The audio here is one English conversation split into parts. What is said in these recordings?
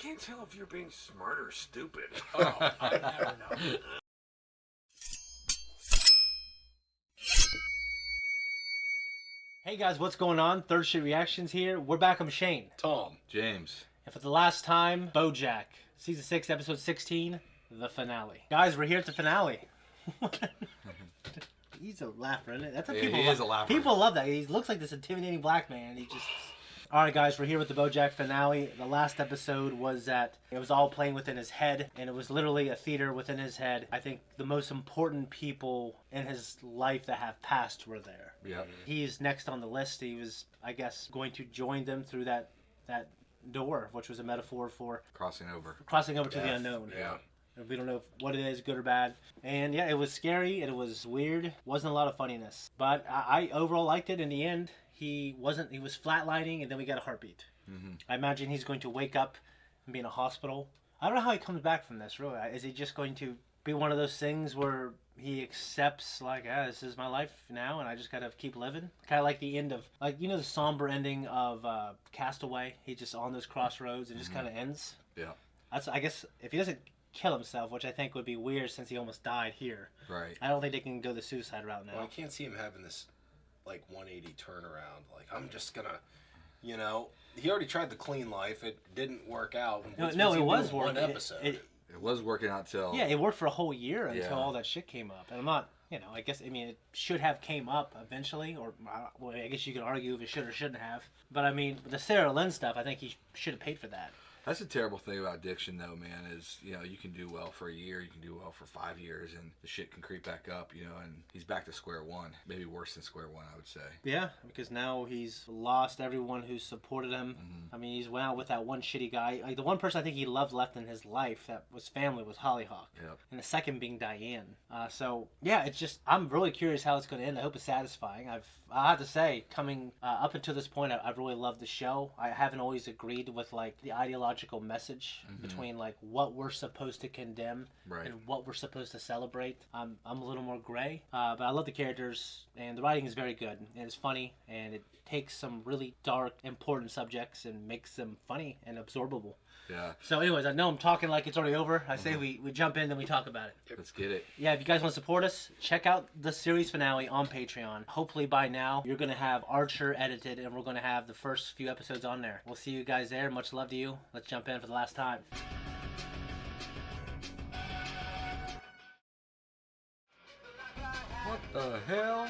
can't tell if you're being smart or stupid. Oh, I never know. Hey guys, what's going on? Third Street Reactions here. We're back. I'm Shane. Tom. James. And for the last time, BoJack. Season 6, Episode 16, the finale. Guys, we're here at the finale. He's a laugher, isn't it? That's what people love. He is a laugher. People love that. He looks like this intimidating black man. He just... Alright guys, we're here with the BoJack finale. The last episode was that it was all playing within his head, and it was literally a theater within his head. I think the most important people in his life that have passed were there. Yep. He's next on the list. He was, I guess, going to join them through that door, which was a metaphor for Crossing over to the unknown. Yeah. We don't know what it is, good or bad. And yeah, it was scary, and it was weird. Wasn't a lot of funniness. But I overall liked it in the end. He was flatlining, and then we got a heartbeat. Mm-hmm. I imagine he's going to wake up and be in a hospital. I don't know how he comes back from this, really. Is he just going to be one of those things where he accepts, like, this is my life now, and I just gotta keep living? Kind of like the end of, like, you know the somber ending of Castaway? He's just on those crossroads and just kind of ends? Yeah. That's, I guess, if he doesn't kill himself, which I think would be weird since he almost died here. Right. I don't think they can go the suicide route now. Well, I can't see him having this, like, 180 turnaround. Like, I'm just gonna, you know, he already tried the clean life. It didn't work out. No, it was one working. episode. It was working out till... Yeah, it worked for a whole year until all that shit came up. And I'm not, you know, I guess, I mean, it should have came up eventually, or, well, I guess you could argue if it should or shouldn't have. But, I mean, the Sarah Lynn stuff, I think he should have paid for that. That's the terrible thing about addiction, though, man, is, you know, you can do well for a year, you can do well for 5 years, and the shit can creep back up, you know, and he's back to square one. Maybe worse than square one, I would say. Yeah, because now he's lost everyone who supported him. Mm-hmm. I mean, he's went out with that one shitty guy. Like, the one person I think he loved left in his life that was family was Hollyhock. Yep. And the second being Diane. So, yeah, it's just, I'm really curious how it's going to end. I hope it's satisfying. I have to say, coming up until this point, I've really loved the show. I haven't always agreed with, like, the ideological message between, like, what we're supposed to condemn and what we're supposed to celebrate. I'm a little more gray, but I love the characters, and the writing is very good, and it's funny, and it takes some really dark, important subjects and makes them funny and absorbable. Yeah. So anyways, I know I'm talking like it's already over. I say we jump in, then we talk about it. Let's get it. Yeah, if you guys want to support us, check out the series finale on Patreon. Hopefully by now, you're going to have Archer edited, and we're going to have the first few episodes on there. We'll see you guys there. Much love to you. Let's jump in for the last time. What the hell?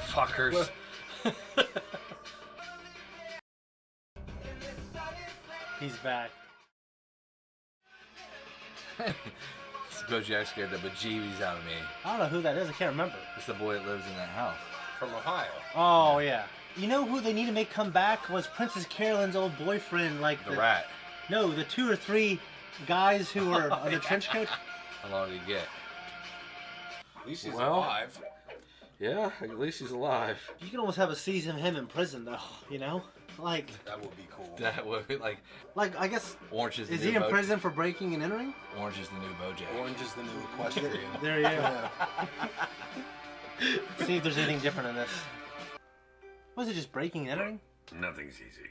Fuckers. He's back. BoJack scared the bejeebies out of me. I don't know who that is. I can't remember. It's the boy that lives in that house. From Ohio. Oh, yeah. You know who they need to make come back was Princess Carolyn's old boyfriend, like the rat. No, the 2 or 3 guys who were on the trench coat. How long did he get? At least he's alive. Yeah, at least he's alive. You can almost have a season of him in prison, though. You know, like that would be cool. That would be like I guess. Orange is the is new he in prison for breaking and entering? Orange is the new BoJack. Orange is the new equestrian. There you go. See if there's anything different in this. Was it just breaking and entering? Nothing's easy,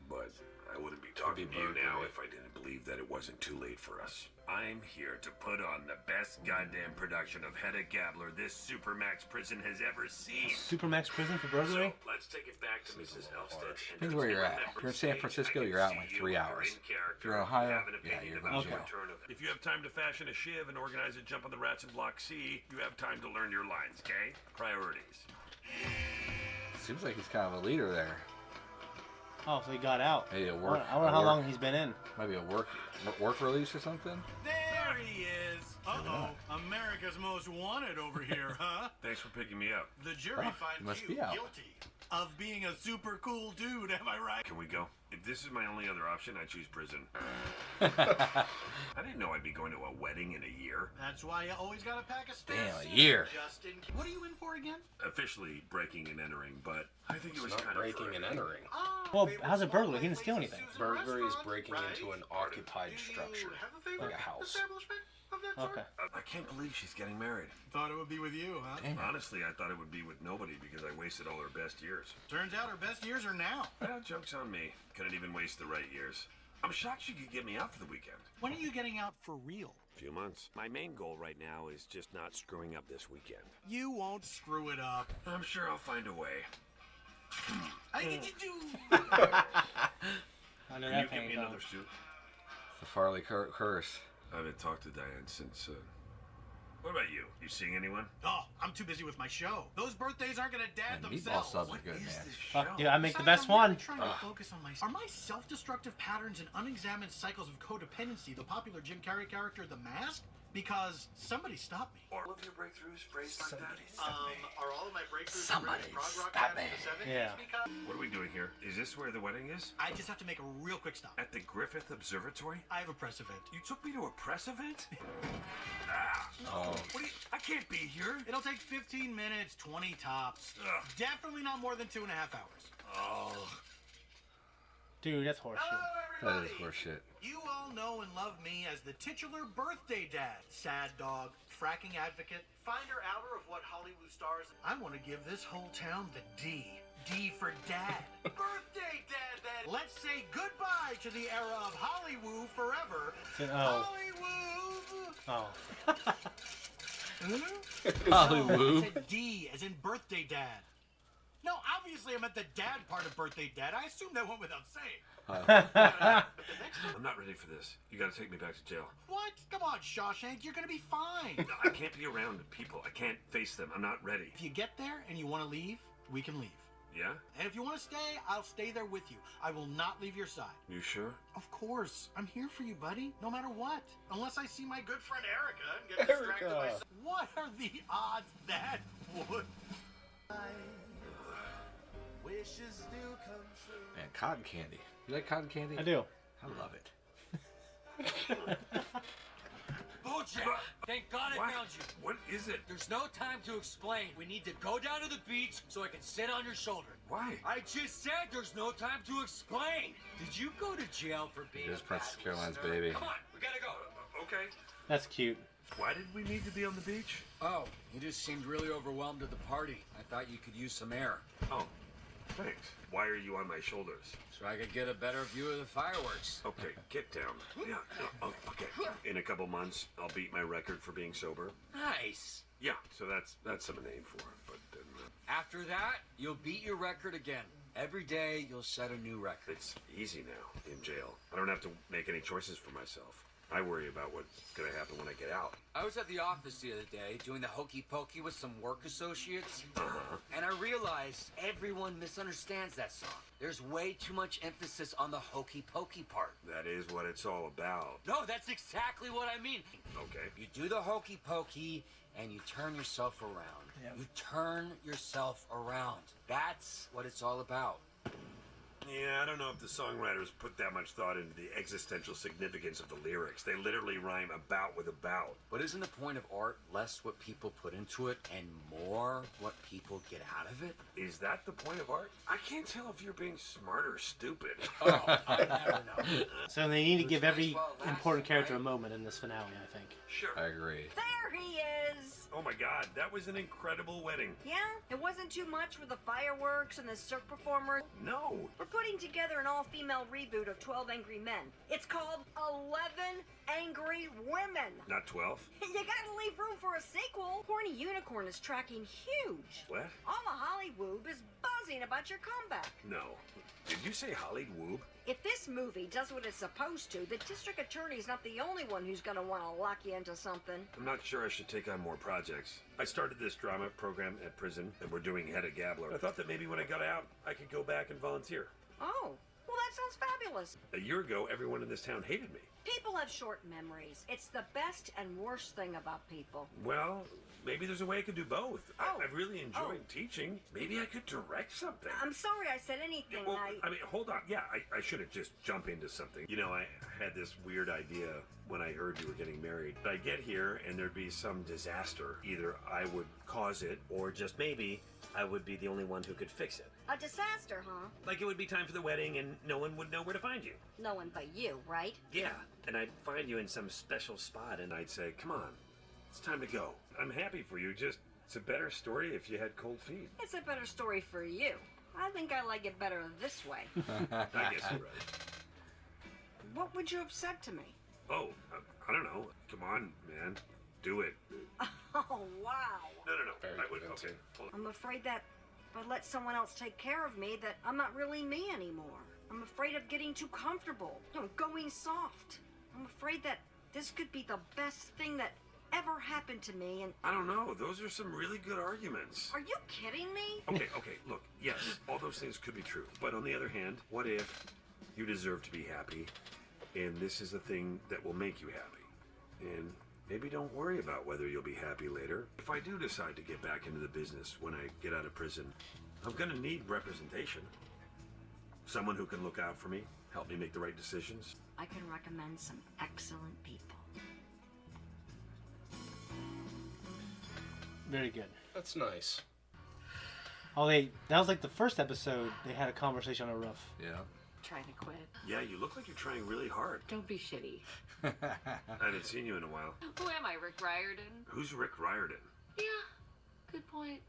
but I wouldn't be talking to you now if I didn't believe that it wasn't too late for us. I'm here to put on the best goddamn production of Hedda Gabler this Supermax prison has ever seen. Supermax prison for burglary? So, let's take it back to Mrs. Elstead. Depends where you're at. If you're in San Francisco, you're out in like 3 hours. If you're in Ohio, yeah, you're going to jail. If you have time to fashion a shiv and organize a jump on the rats in Block C, you have time to learn your lines, okay? Priorities. Seems like he's kind of a leader there. Oh, so he got out. Maybe a work. I wonder how long he's been in. Maybe a work release or something. There he is. Uh-oh, America's Most Wanted over here, huh? Thanks for picking me up. The jury finds you guilty of being a super cool dude, am I right? Can we go? If this is my only other option, I choose prison. I didn't know I'd be going to a wedding in a year. That's why you always gotta pack a spare Damn, a suit, year. Justin. What are you in for again? Officially breaking and entering, but I think it was Not kind breaking of and entering. Well, how's a burglar? He didn't steal anything. Burglary is breaking into an occupied structure, like a house. Okay. I can't believe she's getting married. Thought it would be with you, huh? Damn. Honestly, I thought it would be with nobody because I wasted all her best years. Turns out her best years are now. Well, joke's on me. Couldn't even waste the right years. I'm shocked she could get me out for the weekend. When are you getting out for real? Few months. My main goal right now is just not screwing up this weekend. You won't screw it up. I'm sure I'll find a way. I did you? I know Can you that get thing me is another suit? The Farley curse. I haven't talked to Diane since, What about you? You seeing anyone? Oh, I'm too busy with my show. Those birthdays aren't gonna dad Man, meatball themselves. subs are What good, is man. this Oh, show? yeah, I make the Besides, best I'm really one. trying to focus on are my self-destructive patterns and unexamined cycles of codependency the popular Jim Carrey character, The Mask? Because somebody stopped me. Or all of your breakthroughs phrased like that? Are all of my breakthroughs Somebody prog rock stop bands of the me. 70s? Yeah. Because What are we doing here? Is this where the wedding is? I just have to make a real quick stop. At the Griffith Observatory? I have a press event. You took me to a press event? Oh. What do you, I can't be here. It'll take 15 minutes, 20 tops. Ugh. Definitely not more than 2.5 hours. Oh. Dude, that's horseshit. Hello, That everybody. is horseshit. You all know and love me as the titular birthday dad, sad dog, fracking advocate, finder outer of what Hollywood stars. I want to give this whole town the D. D for dad. Birthday dad, that. Let's say goodbye to the era of Hollywood forever. Oh. Hollywood. Oh. Hollywood. I said D as in birthday dad. No, obviously I meant the dad part of birthday dad. I assumed that went without saying. I'm not ready for this. You gotta take me back to jail. What? Come on, Shawshank. You're gonna be fine. No, I can't be around people. I can't face them. I'm not ready. If you get there and you want to leave, we can leave. Yeah? And if you want to stay, I'll stay there with you. I will not leave your side. You sure? Of course. I'm here for you, buddy. No matter what. Unless I see my good friend Erica and get distracted by... Erica. What are the odds that would... Wishes do come true. Man, cotton candy. You like cotton candy? I do. I love it. BoJack! Thank God I What? found you. What is it? There's no time to explain. We need to go down to the beach so I can sit on your shoulder. Why? I just said there's no time to explain. Did you go to jail for being Here's a Princess bad Caroline's listener? baby. Come on, we gotta go. Okay. That's cute. Why did we need to be on the beach? Oh, you just seemed really overwhelmed at the party. I thought you could use some air. Oh, thanks. Why are you on my shoulders? So I could get a better view of the fireworks. Okay, get down. Yeah, no, oh, okay. In a couple months, I'll beat my record for being sober. Nice. Yeah, so that's some name for it. But After that, you'll beat your record again. Every day, you'll set a new record. it's easy now in jail. I don't have to make any choices for myself. I worry about what's gonna happen when I get out. I was at the office the other day doing the hokey pokey with some work associates, and I realized everyone misunderstands that song. There's way too much emphasis on the hokey pokey part. That is what it's all about. No, that's exactly what I mean. Okay. You do the hokey pokey and you turn yourself around. Yep. You turn yourself around. That's what it's all about. Yeah, I don't know if the songwriters put that much thought into the existential significance of the lyrics. They literally rhyme about with about. But isn't the point of art less what people put into it and more what people get out of it? Is that the point of art? I can't tell if you're being smart or stupid. Oh, I never know. So they need to give every important character a moment in this finale, I think. Sure. I agree. There he is! Oh my god, that was an incredible wedding. Yeah? It wasn't too much with the fireworks and the cirque performers. No. We're putting together an all-female reboot of 12 Angry Men. It's called 11 Angry Women. Not 12. You gotta leave room for a sequel. Horny Unicorn is tracking huge. What? All of Hollywood is buzzing about your comeback. No. Did you say Hollywood? If this movie does what it's supposed to, the district attorney's not the only one who's gonna want to lock you into something. I'm not sure I should take on more projects. I started this drama program at prison, and we're doing Hedda Gabler. I thought that maybe when I got out, I could go back and volunteer. Oh, well that sounds fabulous. A year ago, everyone in this town hated me. People have short memories. It's the best and worst thing about people. Well, maybe there's a way I could do both. Oh. I've really enjoyed teaching. Maybe I could direct something. I'm sorry I said anything. Well, I mean, hold on. Yeah, I shouldn't just jump into something. You know, I had this weird idea when I heard you were getting married. I'd get here and there'd be some disaster. Either I would cause it, or just maybe I would be the only one who could fix it. A disaster, huh? Like it would be time for the wedding and no one would know where to find you. No one but you, right? Yeah, and I'd find you in some special spot and I'd say, come on, it's time to go. I'm happy for you, just it's a better story if you had cold feet. It's a better story for you. I think I like it better this way. I guess you're right. What would you have said to me? Oh, I don't know. Come on, man. Do it. Oh, wow. No. Very I would. convincing. Okay. Hold on. I'm afraid that if I let someone else take care of me, that I'm not really me anymore. I'm afraid of getting too comfortable, going soft. I'm afraid that this could be the best thing that ever happened to me, and... I don't know. Those are some really good arguments. Are you kidding me? Okay. Look, yes, all those things could be true. But on the other hand, what if you deserve to be happy, and this is the thing that will make you happy? And maybe don't worry about whether you'll be happy later. If I do decide to get back into the business when I get out of prison, I'm gonna need representation. Someone who can look out for me, help me make the right decisions. I can recommend some excellent people. Very good. That's nice. Oh, that was like the first episode. They had a conversation on a roof. Yeah. Trying to quit. Yeah, you look like you're trying really hard. Don't be shitty. I haven't seen you in a while. Who am I, Rick Riordan? Who's Rick Riordan? Yeah, good point.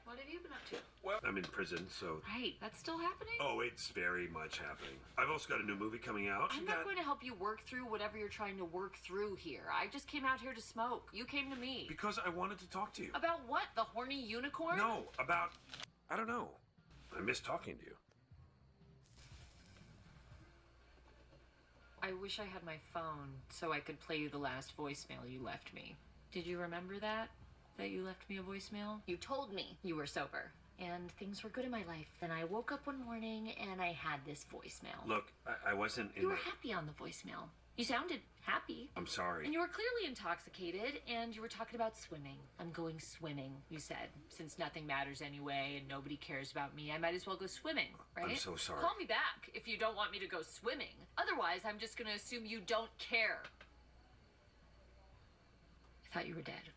What have you been up to? Well, I'm in prison, so... Right, that's still happening? Oh, it's very much happening. I've also got a new movie coming out. I'm not going to help you work through whatever you're trying to work through here. I just came out here to smoke. You came to me. Because I wanted to talk to you. About what? The horny unicorn? No, about... I don't know. I miss talking to you. I wish I had my phone so I could play you the last voicemail you left me. Did you remember that? That you left me a voicemail? You told me you were sober. And things were good in my life. Then I woke up one morning and I had this voicemail. Look, I wasn't in You were the... happy on the voicemail. You sounded happy. I'm sorry. And you were clearly intoxicated, and you were talking about swimming. I'm going swimming, you said. Since nothing matters anyway, and nobody cares about me, I might as well go swimming, right? I'm so sorry. Call me back if you don't want me to go swimming. Otherwise, I'm just going to assume you don't care. I thought you were dead.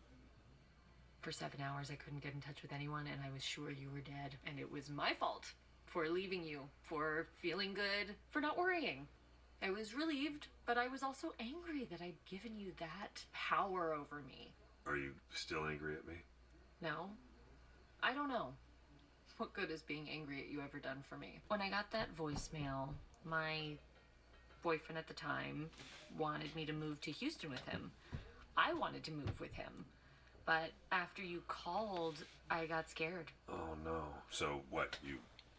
For 7 hours, I couldn't get in touch with anyone, and I was sure you were dead. And it was my fault for leaving you, for feeling good, for not worrying. I was relieved, but I was also angry that I'd given you that power over me. Are you still angry at me? No? I don't know. What good has being angry at you ever done for me? When I got that voicemail, my boyfriend at the time wanted me to move to Houston with him. I wanted to move with him. But after you called, I got scared. Oh, no. So, what, you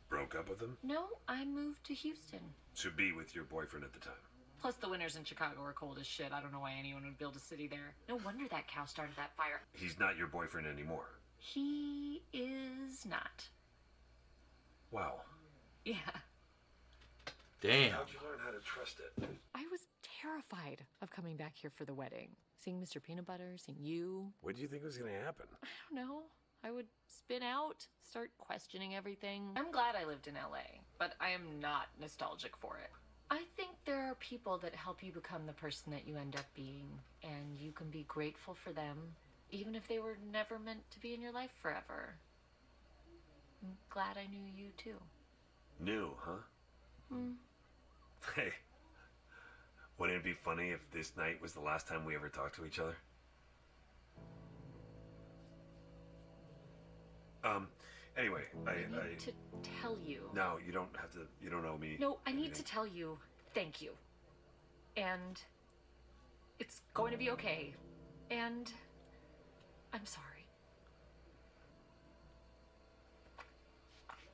broke up with him? No, I moved to Houston. To be with your boyfriend at the time? Plus, the winters in Chicago are cold as shit. I don't know why anyone would build a city there. No wonder that cow started that fire. He's not your boyfriend anymore. He is not. Wow. Yeah. Damn. How'd you learn how to trust it? I was terrified of coming back here for the wedding. Seeing Mr. Peanut Butter, seeing you. What do you think was going to happen? I don't know. I would spin out, start questioning everything. I'm glad I lived in LA, but I am not nostalgic for it. I think there are people that help you become the person that you end up being, and you can be grateful for them, even if they were never meant to be in your life forever. I'm glad I knew you too. New, huh? Hey, wouldn't it be funny if this night was the last time we ever talked to each other? Anyway, I need to tell you. No, you don't have to, you don't owe me. No, I need anything. to tell you thank you. And it's going to be okay. And I'm sorry.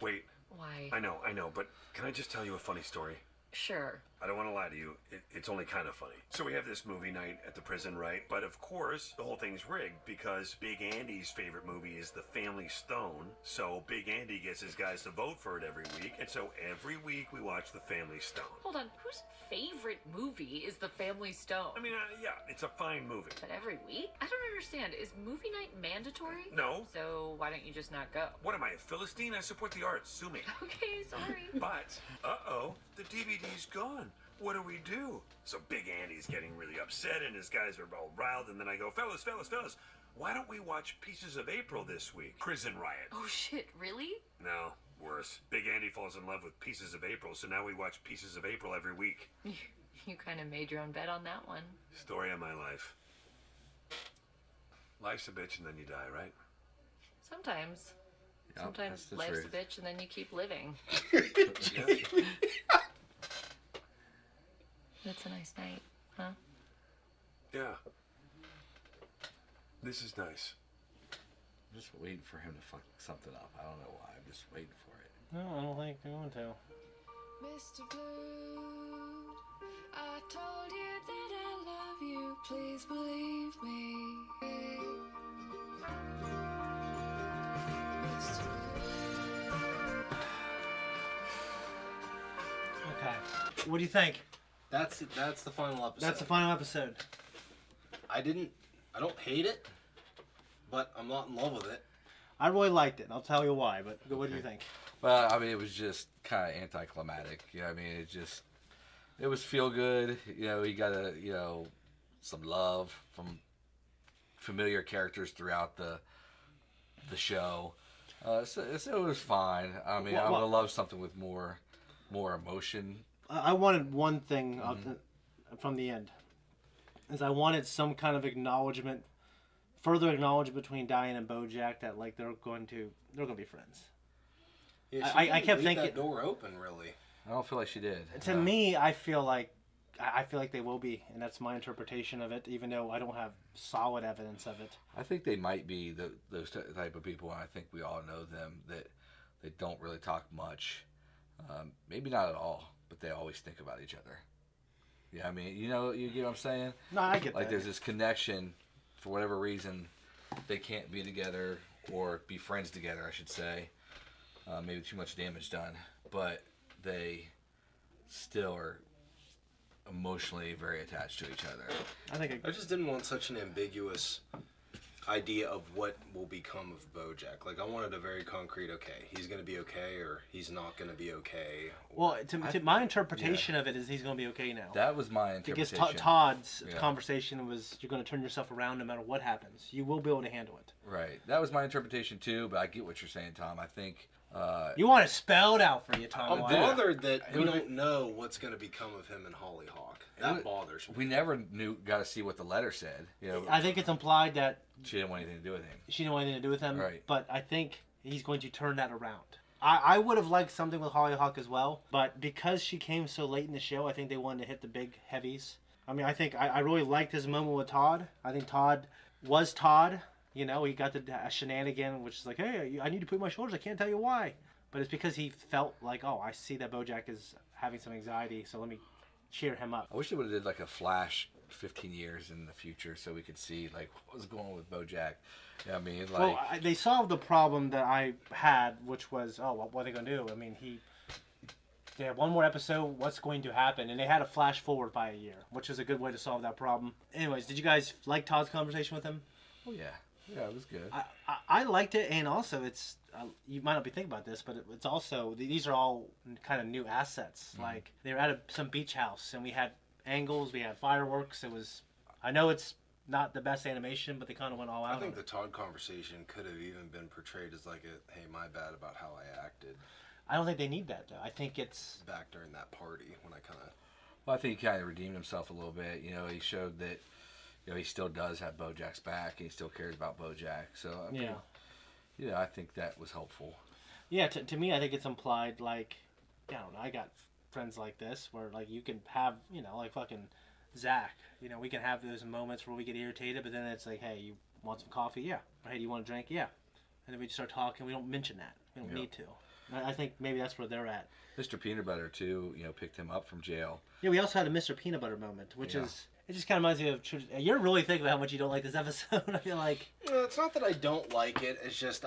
Wait. Why? I know, but can I just tell you a funny story? Sure. I don't want to lie to you. It's only kind of funny. So we have this movie night at the prison, right? But of course, the whole thing's rigged because Big Andy's favorite movie is The Family Stone. So Big Andy gets his guys to vote for it every week. And so every week we watch The Family Stone. Hold on, whose favorite movie is The Family Stone? I mean, yeah, it's a fine movie. But every week? I don't understand. Is movie night mandatory? No. So why don't you just not go? What am I, a Philistine? I support the arts. Sue me. Okay, sorry. But, uh-oh, the DVD's gone. What do we do? So Big Andy's getting really upset and his guys are all riled, and then I go, fellas, why don't we watch Pieces of April this week? Prison Riot. Oh shit, really? No, worse. Big Andy falls in love with Pieces of April, so now we watch Pieces of April every week. You kind of made your own bet on that one. Story of my life. Life's a bitch and then you die, right? Sometimes. Yep, Sometimes that's the life's truth. a bitch and then you keep living. Yeah. That's a nice night, huh? Yeah. This is nice. I'm just waiting for him to fuck something up. I don't know why. I'm just waiting for it. No, I don't think they're going to. Mr. Blue, I told you that I love you. Please believe me. Mr. Okay. What do you think? That's the final episode. That's the final episode. I don't hate it, but I'm not in love with it. I really liked it. I'll tell you why, but what do you think? Well, I mean, it was just kind of anticlimactic. I mean, it was feel good. You got some love from familiar characters throughout the show. So it was fine. I mean, I would have loved something with more emotion. I wanted one thing from the end. Is I wanted some kind of further acknowledgement between Diane and BoJack that like they're going to be friends. Yeah, I kept leave thinking that door open, really. I don't feel like she did. To me, I feel like they will be, and that's my interpretation of it. Even though I don't have solid evidence of it. I think they might be those type of people, and I think we all know them, that they don't really talk much. Maybe not at all, but they always think about each other. Yeah, I mean, you get what I'm saying? No, I get that. Like, there's this connection, for whatever reason, they can't be together, or be friends together, I should say. Maybe too much damage done, but they still are emotionally very attached to each other. I just didn't want such an ambiguous idea of what will become of BoJack. Like, I wanted a very concrete, okay, he's going to be okay, or he's not going to be okay. Well, to my interpretation of it is he's going to be okay now. That was my interpretation. Because Todd's conversation was, you're going to turn yourself around no matter what happens. You will be able to handle it. Right. That was my interpretation too, but I get what you're saying, Tom. I think... you want it spelled out for you, Tom. I'm bothered that we don't know what's going to become of him and Hollyhock. That bothers me. We never got to see what the letter said. I think it's implied that she didn't want anything to do with him. She didn't want anything to do with him. Right. But I think he's going to turn that around. I would have liked something with Hollyhock as well, but because she came so late in the show, I think they wanted to hit the big heavies. I mean, I think I really liked his moment with Todd. I think Todd was Todd. He got the shenanigan, which is like, hey, I need to put my shoulders. I can't tell you why. But it's because he felt like, oh, I see that BoJack is having some anxiety, so let me cheer him up. I wish they would have did like a flash 15 years in the future so we could see like what was going on with BoJack. Yeah, I mean, like... Well, they solved the problem that I had, which was, what are they going to do? I mean, they had one more episode, what's going to happen? And they had to flash forward by a year, which is a good way to solve that problem. Anyways, did you guys like Todd's conversation with him? Oh, yeah. Yeah, it was good. I liked it, and also it's you might not be thinking about this, but it's also these are all kind of new assets. Mm-hmm. Like they were at some beach house, and we had angles, we had fireworks. I know it's not the best animation, but they kind of went all out. I think the Todd conversation could have even been portrayed as like hey, my bad about how I acted. I don't think they need that though. I think it's back during that party when I kind of. Well, I think he kind of redeemed himself a little bit. He showed that. He still does have BoJack's back, and he still cares about BoJack. So, I mean, I think that was helpful. Yeah, to me, I think it's implied, like, I don't know, I got friends like this, where, like, you can have, like fucking Zach, we can have those moments where we get irritated, but then it's like, hey, you want some coffee? Yeah. Or, hey, do you want a drink? Yeah. And then we just start talking. We don't mention that. We don't need to. I think maybe that's where they're at. Mr. Peanut Butter too, picked him up from jail. Yeah, we also had a Mr. Peanut Butter moment, which is it just kind of reminds me of. You're really thinking about how much you don't like this episode. I feel like it's not that I don't like it. It's just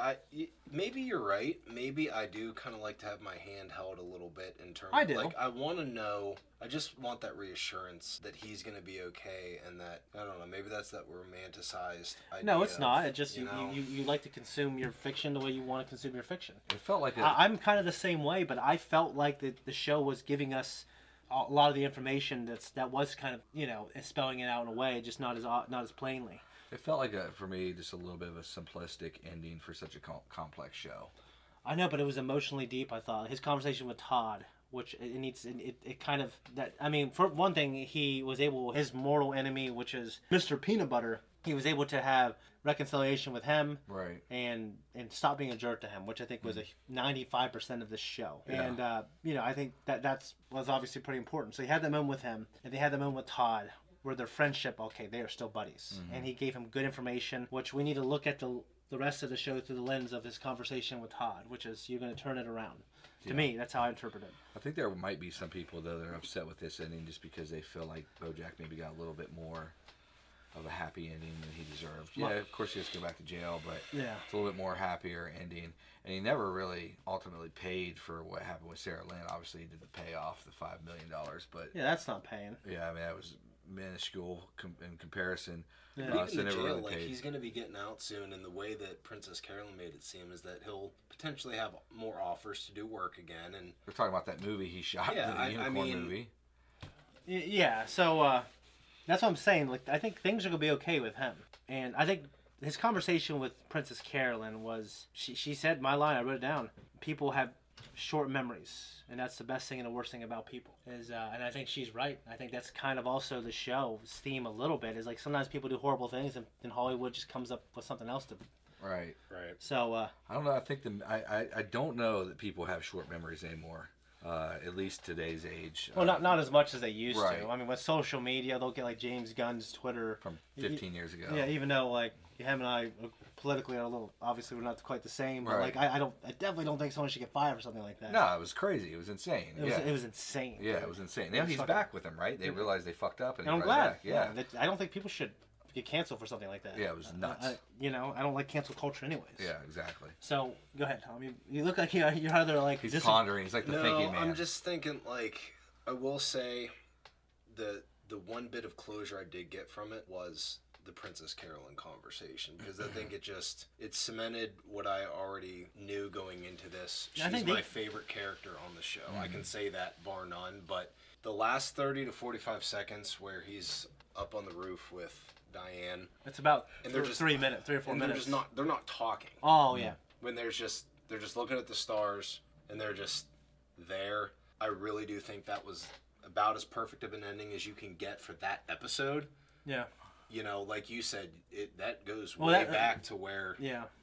maybe you're right. Maybe I do kind of like to have my hand held a little bit in terms. I do. Like I want to know. I just want that reassurance that he's going to be okay, and that I don't know. Maybe that's that romanticized idea. No, it's not. It just you like to consume your fiction the way you want to consume your fiction. It felt like I'm kind of the same way, but I felt like the show was giving us a lot of the information that was kind of spelling it out in a way, just not as plainly. It felt like for me just a little bit of a simplistic ending for such a complex show. I know, but it was emotionally deep. I thought his conversation with Todd, which it kind of that. I mean, for one thing, he was able his mortal enemy, which is Mr. Peanut Butter. He was able to have reconciliation with him, right, and stop being a jerk to him, which I think was 95% of this show. Yeah. And I think that was obviously pretty important. So he had that moment with him, and they had the moment with Todd, where their friendship, they are still buddies, and he gave him good information, which we need to look at the rest of the show through the lens of his conversation with Todd, which is you're going to turn it around. To me, that's how I interpret it. I think there might be some people though that are upset with this ending just because they feel like BoJack maybe got a little bit more of a happy ending than he deserved. Yeah, of course he has to go back to jail, but it's a little bit more happier ending. And he never really ultimately paid for what happened with Sarah Lynn. Obviously, he did the payoff, the $5 million, but that's not paying. Yeah, I mean that was minuscule in comparison. Yeah. So Even the never jail, really paid. he's going to be getting out soon, and the way that Princess Carolyn made it seem is that he'll potentially have more offers to do work again. And we're talking about that movie he shot, the Unicorn movie. Yeah, so that's what I'm saying. Like, I think things are gonna be okay with him, and I think his conversation with Princess Carolyn was she said my line. I wrote it down. People have short memories, and that's the best thing and the worst thing about people. And I think she's right. I think that's kind of also the show's theme a little bit. Is like sometimes people do horrible things, and Hollywood just comes up with something else to. Right. So I don't know. I think I don't know that people have short memories anymore. At least today's age. Well, not as much as they used right. to. I mean, with social media, they'll get like James Gunn's Twitter from 15 years ago. Yeah, even though like him and I politically are a little, obviously we're not quite the same. But right. like I definitely don't think someone should get fired for something like that. No, it was crazy. It was insane. It was insane. Yeah, it was insane. Now he's back with them, right? They realized they fucked up, and I'm he's glad. back. Yeah. I don't think people should get canceled for something like that. Yeah, it was nuts. I don't like cancel culture anyways. Yeah, exactly. So go ahead, Tom. You look like you're either like he's pondering. He's like the thinking man. I'm just thinking. Like, I will say, the one bit of closure I did get from it was the Princess Carolyn conversation, because I think it cemented what I already knew going into this. She's my favorite character on the show. I can say that bar none. But the last 30 to 45 seconds where he's up on the roof with Diane. It's about and they're just 3 or 4 minutes. They're not talking. Oh yeah. When they're just looking at the stars and they're just there. I really do think that was about as perfect of an ending as you can get for that episode. Yeah. Like you said, that goes way back to where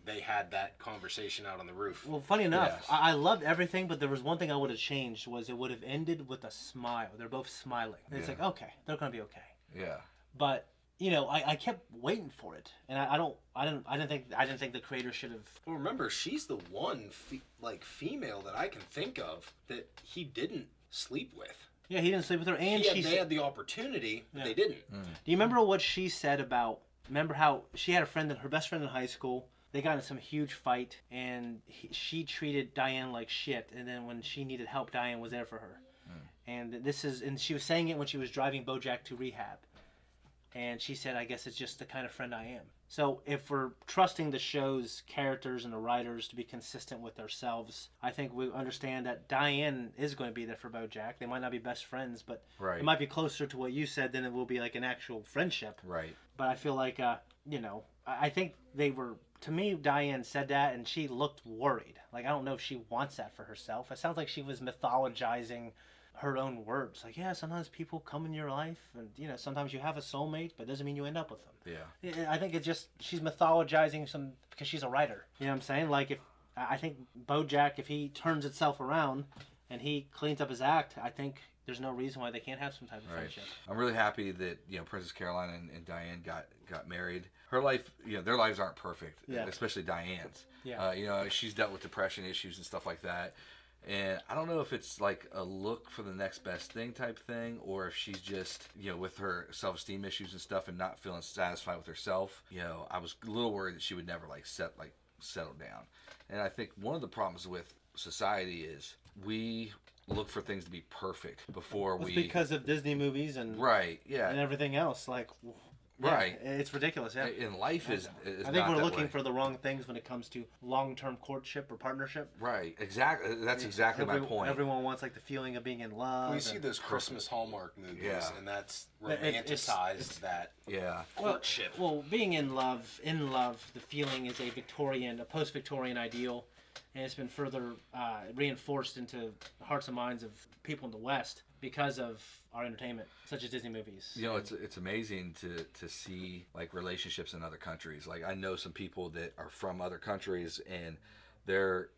they had that conversation out on the roof. Well, funny enough, I loved everything, but there was one thing I would have changed was it would have ended with a smile. They're both smiling. And it's like, okay, they're gonna be okay. Yeah. But I kept waiting for it, and I didn't think the creator should have. Well, remember, she's the one female that I can think of that he didn't sleep with. Yeah, he didn't sleep with her, and they had the opportunity, but they didn't. Do you remember what she said about? Remember how she had her best friend in high school. They got in some huge fight, and she treated Diane like shit. And then when she needed help, Diane was there for her. And she was saying it when she was driving BoJack to rehab. And she said, I guess it's just the kind of friend I am. So if we're trusting the show's characters and the writers to be consistent with themselves, I think we understand that Diane is going to be there for BoJack. They might not be best friends, but it might be closer to what you said than it will be like an actual friendship. Right. But I feel like, I think they were, to me, Diane said that and she looked worried. Like, I don't know if she wants that for herself. It sounds like she was mythologizing her own words. Like, yeah, sometimes people come in your life and, sometimes you have a soulmate, but it doesn't mean you end up with them. Yeah. I think she's mythologizing because she's a writer. You know what I'm saying? Like, I think BoJack, if he turns itself around and he cleans up his act, I think there's no reason why they can't have some type of friendship. I'm really happy that Princess Caroline and Diane got married. Her life, their lives aren't perfect, especially Diane's. Yeah. She's dealt with depression issues and stuff like that. And I don't know if it's like a look for the next best thing type thing, or if she's just, with her self-esteem issues and stuff and not feeling satisfied with herself. I was a little worried that she would never settle down. And I think one of the problems with society is we look for things to be perfect before it's because of Disney movies and and everything else. It's ridiculous. Yeah, and life is I think we're looking for the wrong things when it comes to long-term courtship or partnership. Right, exactly. That's exactly my point. Everyone wants the feeling of being in love. We see those Christmas Hallmark movies, and that's romanticized that courtship. Well, being in love, the feeling is a post-Victorian ideal, and it's been further reinforced into the hearts and minds of people in the West because of our entertainment, such as Disney movies. It's amazing to see relationships in other countries. I know some people that are from other countries, and their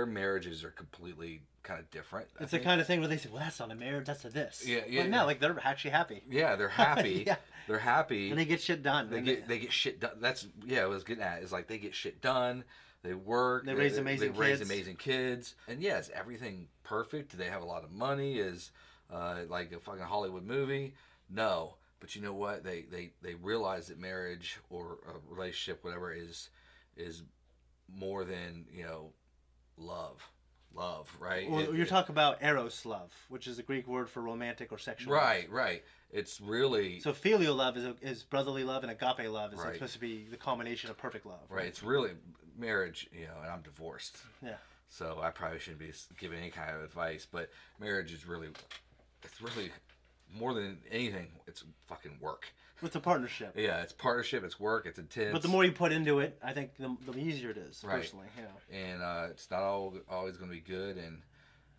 marriages are completely kind of different. It's the kind of thing where they say, "Well, that's not a marriage, that's a this." Yeah. But no, they're actually happy. Yeah, they're happy. They're happy, and they get shit done. They get shit done. That's what I was getting at. Is they get shit done. They work. They raise amazing kids. And is everything perfect? Do they have a lot of money? Is like a fucking Hollywood movie? No. But you know what? They realize that marriage or a relationship, whatever, is more than love. Love, right? Well, you're talking about eros love, which is the Greek word for romantic or sexual. Right. It's really so filial love is brotherly love, and agape love is supposed to be the culmination of perfect love. Right. It's really marriage, and I'm divorced. Yeah. So I probably shouldn't be giving any kind of advice, but marriage is really more than anything. It's fucking work. It's a partnership. Yeah, it's partnership. It's work. It's intense. But the more you put into it, I think the easier it is. Right. Personally, And it's not always going to be good. And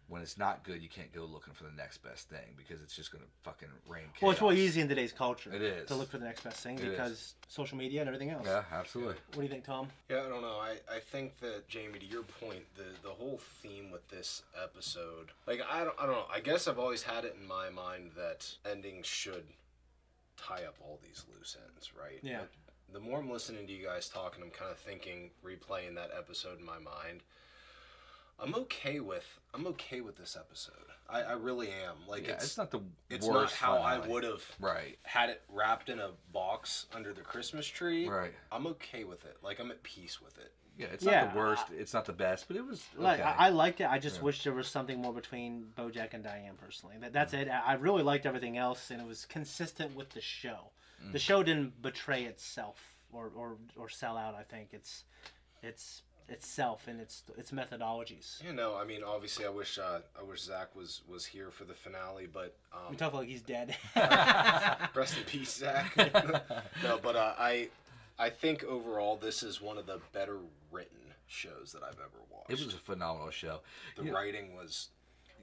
when it's not good, you can't go looking for the next best thing because it's just going to fucking rain chaos. Well, it's really easy in today's culture. It is to look for the next best thing because social media and everything else. Yeah, absolutely. What do you think, Tom? Yeah, I don't know. I think that, Jamie, to your point, the whole theme with this episode, I don't know. I guess I've always had it in my mind that endings should tie up all these loose ends, right? Yeah. But the more I'm listening to you guys talking, I'm kind of thinking, replaying that episode in my mind. I'm okay with this episode. I really am. It's not the it's worst not how finale. I would have had it wrapped in a box under the Christmas tree. Right. I'm okay with it. I'm at peace with it. Yeah, it's not the worst. It's not the best, but it was okay. I liked it. I just wish there was something more between BoJack and Diane personally. That's it. I really liked everything else, and it was consistent with the show. The show didn't betray itself or sell out. I think it's itself and its methodologies. I mean, obviously, I wish Zach was here for the finale, but we talk like he's dead. Rest in peace, Zach. No, but I think overall this is one of the better written shows that I've ever watched. It was a phenomenal show. The writing was...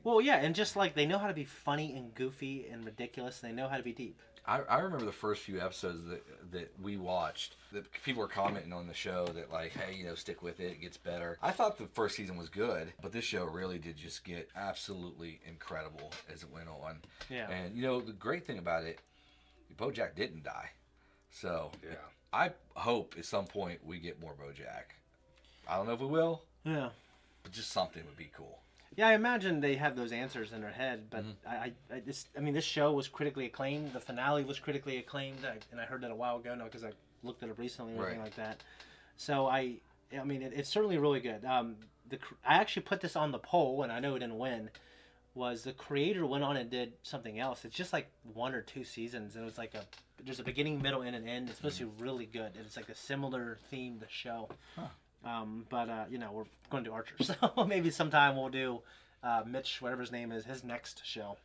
Well, yeah, and just they know how to be funny and goofy and ridiculous, and they know how to be deep. I remember the first few episodes that we watched, that people were commenting on the show that hey, stick with it, it gets better. I thought the first season was good, but this show really did just get absolutely incredible as it went on. Yeah. And, the great thing about it, BoJack didn't die. So... Yeah. I hope at some point we get more BoJack. I don't know if we will. Yeah. But just something would be cool. Yeah, I imagine they have those answers in their head, but this show was critically acclaimed. The finale was critically acclaimed, and I heard that a while ago, because I looked it up recently or anything like that. So it's certainly really good. I actually put this on the poll, and I know it didn't win. Was the creator went on and did something else. It's just 1 or 2 seasons, and it was there's a beginning, middle, and an end. It's supposed to be really good. It's a similar themed show. Huh. But we're going to do Archer, so maybe sometime we'll do Mitch, whatever his name is, his next show.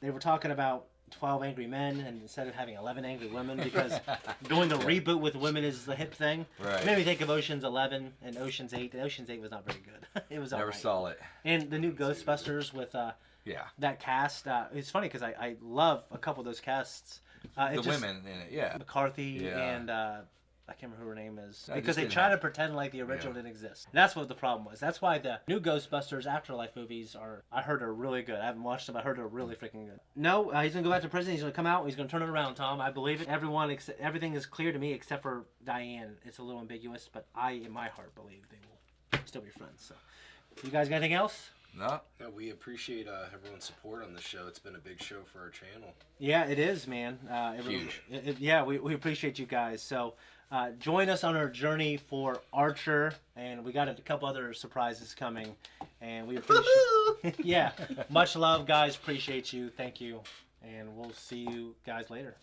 They were talking about 12 Angry Men, and instead of having 11 Angry Women, because doing the reboot with women is the hip thing. Right. It made me think of Ocean's 11 and Ocean's 8. Ocean's 8 was not very good. It was never saw it. And the new Ghostbusters with that cast. It's funny because I love a couple of those casts. The women in it, yeah. McCarthy and I can't remember who her name is. I Because just they didn't try have- to pretend like the original didn't exist. And that's what the problem was. That's why the new Ghostbusters Afterlife movies I heard are really good. I haven't watched them. I heard they're really freaking good. No, he's going to go back to prison. He's going to come out. He's going to turn it around, Tom. I believe it. Everything is clear to me except for Diane. It's a little ambiguous, but I, in my heart, believe they will still be friends. So, you guys got anything else? No. No, we appreciate everyone's support on the show. It's been a big show for our channel. Yeah, it is, man. Huge. Yeah, we appreciate you guys. So join us on our journey for Archer, and we got a couple other surprises coming, and we appreciate. Yeah, much love, guys. Appreciate you. Thank you, and we'll see you guys later.